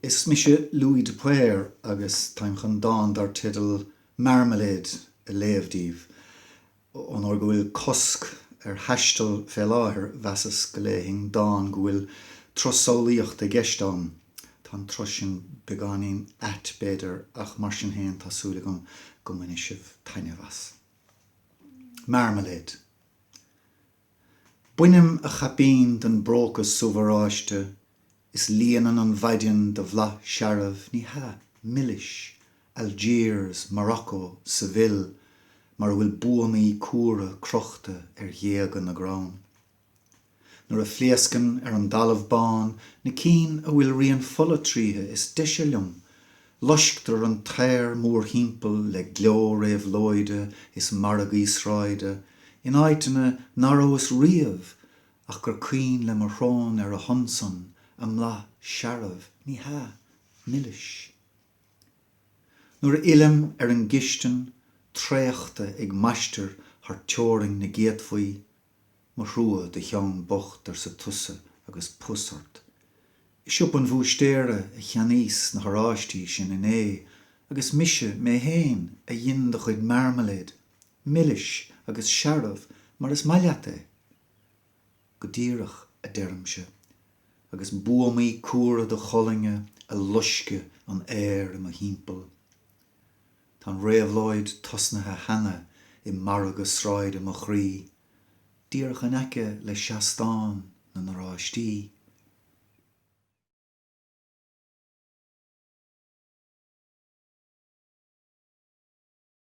Is mise Louis de Paor agus taim chun dáin dar tidal Marmalade a léamhdíobh an or go bhfuil cosc heistal fé láthair bheasas go léithing dáin go bhfuil trosolaíocht a gceistán tá trosin begáín beidir ach mar sin héin tásúla go mhaine sibh taine bheas. Marmalade. Bainim a chaipín den bpróca subh oráiste is líonann an mhaidin de bholadh searbh ní milis, Algiers, Morocco, Seville, mar bhfuil buamaí cumhra crochta ghéaga na gcrann. Nuair a phléascann an dtalamh bán, na cín a bhfuil rion fola tríthe is deise liom, luiscetar an t-aer mór hímpel le gleo réamhlóide is marg Ísráide, in áiteanna naró is riamh, ach gur cuin le mar thrón a honson, a mhaidh searbh ní milis. Nuair a ilim an gistin, tréachta ag maistear th teoring na géadfaí, mar thrua de cheann bocht sa tusa agus pusart. Siop an bhuaistéire a cheanníos na oráistí sin in agus mise mé héin a dhin de chuid Marmalade, milis agus searbh mar is maileat go díreach a deirmse, agus buamaí cumhra de cholinge a luisce an air im a hímpel. Tá réamhlóid tosnathe hena i marg a sráid am a chrí, díreach an aice le seastáin na oráistí.